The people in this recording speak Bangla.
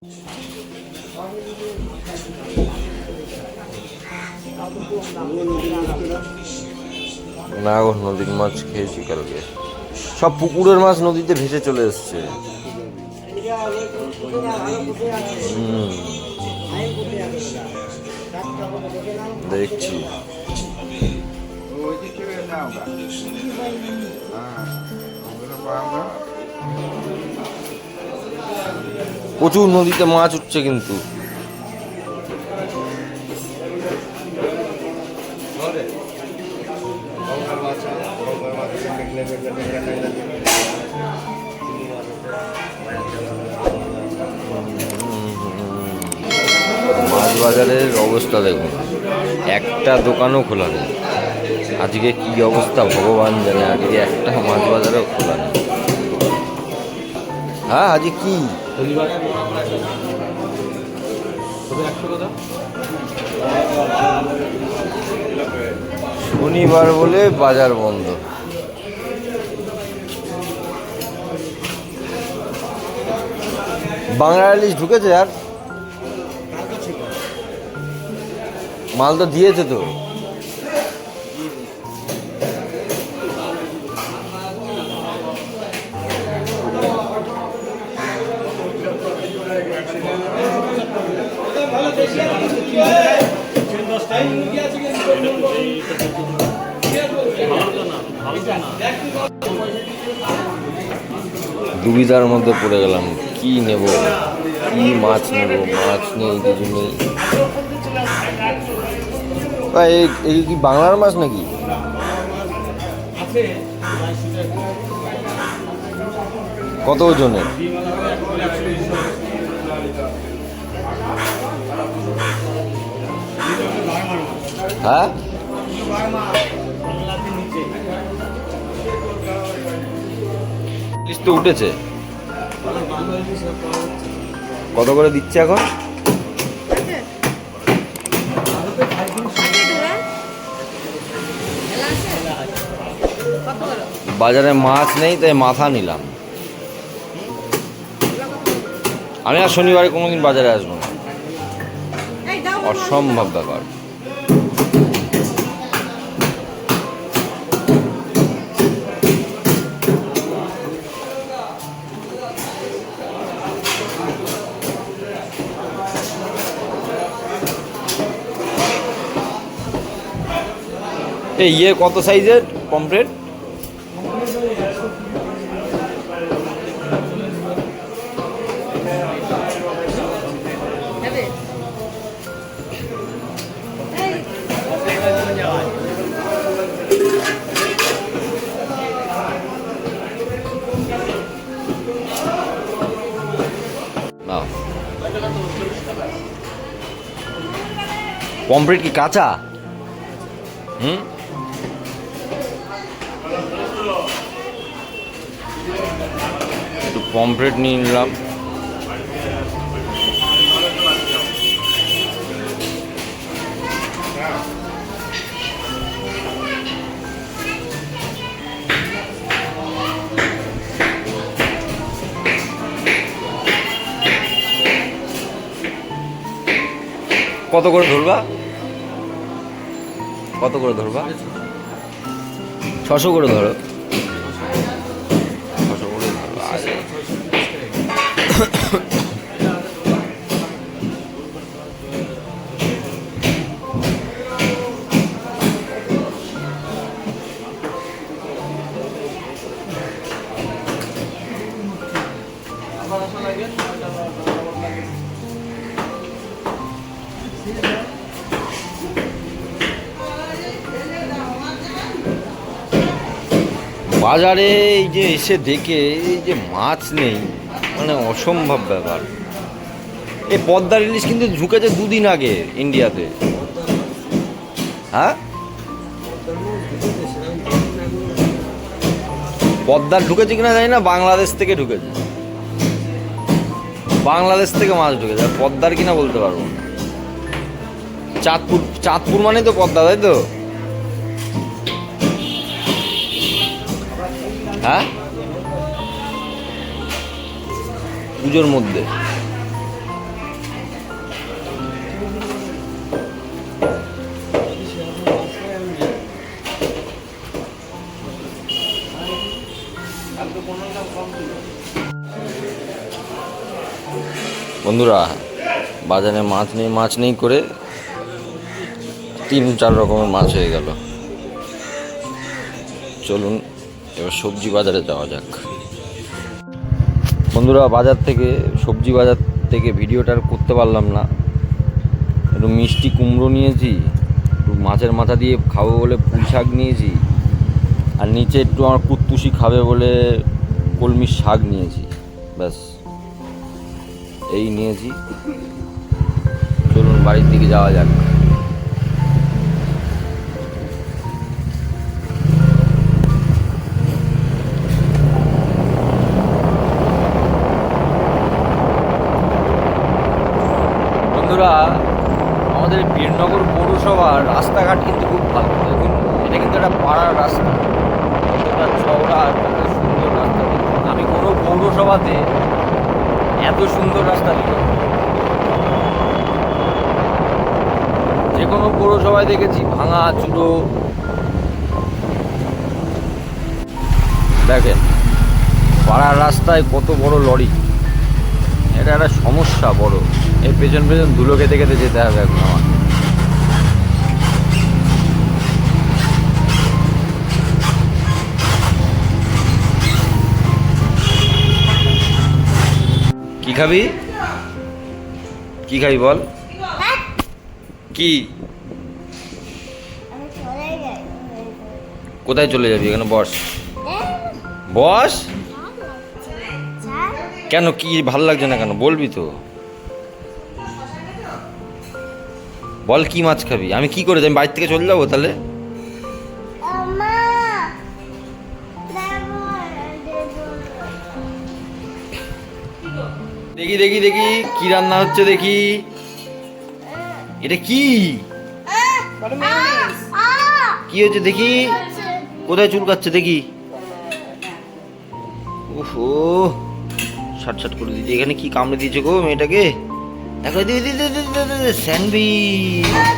না গো, নদীর মাছ খেয়েছি কালকে। সব পুকুরের মাছ নদীতে ভেসে চলে এসছে। দেখছি প্রচুর নদীতে মাছ উঠছে কিন্তু। মাছ বাজারের অবস্থা দেখুন, একটা দোকানও খোলা নেই। আজকে কি অবস্থা ভগবান জানে, আজকে একটা মাছ বাজারও খোলা নেই। হ্যাঁ, আজকে কি শনিবার বলে বাজার বন্ধ। বাংলা ইলিশ ঢুকেছে আর মাল তো দিয়েছে তো। দুবিধার মধ্যে পড়ে গেলাম, কি নেব, কি মাছ নেব। মাছ নেই, কিছু নেই। এই কি বাংলার মাছ নাকি? কত ওজনের? হ্যাঁ, ইলিশ তো উঠেছে। কত করে দিচ্ছে এখন? বাজারে মাছ নেই তাই মাথা নিলাম। আমি আর শনিবারে কোনোদিন বাজারে আসবো না, অসম্ভব ব্যাপার। এই কত সাইজের পমফ্রেট? পমফ্রেট কি কাঁচা? একটু পমফ্রেট নিয়ে নিলাম। কত করে ধরবা? কত করে ধরবা? 600 করে ধরো। 600 করে ধরো। বাজারে এই যে এসে দেখে এই যে মাছ নেই, মানে অসম্ভব ব্যাপার। এই পদ্মার ইলিশ কিন্তু ঢুকেছে 2 দিন আগে ইন্ডিয়াতে। হ্যাঁ, পদ্মার ঢুকেছে কিনা জানি না, বাংলাদেশ থেকে ঢুকেছে। বাংলাদেশ থেকে মাছ ঢুকেছে, আর পদ্মার কিনা বলতে পারবো না। চাঁদপুর মানে তো পদ্মা, তাই তো? হ্যাঁ, পুজোর মধ্যে। বন্ধুরা, বাজারে মাছ নেই করে 3-4 রকমের মাছ হয়ে গেল। চলুন এবার সবজি বাজারে যাওয়া যাক। বন্ধুরা, সবজি বাজার থেকে ভিডিওটা আর করতে পারলাম না। একটু মিষ্টি কুমড়ো নিয়েছি, একটু মাছের মাথা দিয়ে খাবো বলে পুঁই শাক নিয়েছি, আর নিচে একটু আমার কুত্তুসি খাবে বলে কলমির শাক নিয়েছি। ব্যাস এই নিয়েছি। চলুন বাড়ির দিকে যাওয়া যাক। বন্ধুরা, আমাদের বীরনগর পৌরসভার রাস্তাঘাট কিন্তু খুব ভালো। দেখুন, এটা কিন্তু একটা পাড়ার রাস্তা, কতটা চওড়া আর কত সুন্দর রাস্তা। আমি কোনো পৌরসভাতে এত সুন্দর রাস্তা দেখি, যে কোনো পৌরসভায় দেখেছি ভাঙা চুড়ো। দেখেন পাড়ার রাস্তায় কত বড় লরি, এটা একটা সমস্যা বড়। এই পেছন ধুলো খেতে খেতে যেতে হবে এখন আমার। কি খাবি বল? কি কোথায় চলে যাবি? এখানে বস। কেন, কি ভালো লাগছে না কেন? বলবি তো, বল কি মাছ খাবি? আমি কি করে যাই? বাড়ি থেকে চলে যাবো তাহলে? দেখি দেখি দেখি কি রান্না হচ্ছে দেখি। এটা কি কি হচ্ছে দেখি? কোথায় চুলকাচ্ছে দেখি? ওহো, ছাট করে দিয়েছে। এখানে কি কামড়ে দিয়েছে গো মেয়েটাকে? দেখো স্যান্ডউইচ।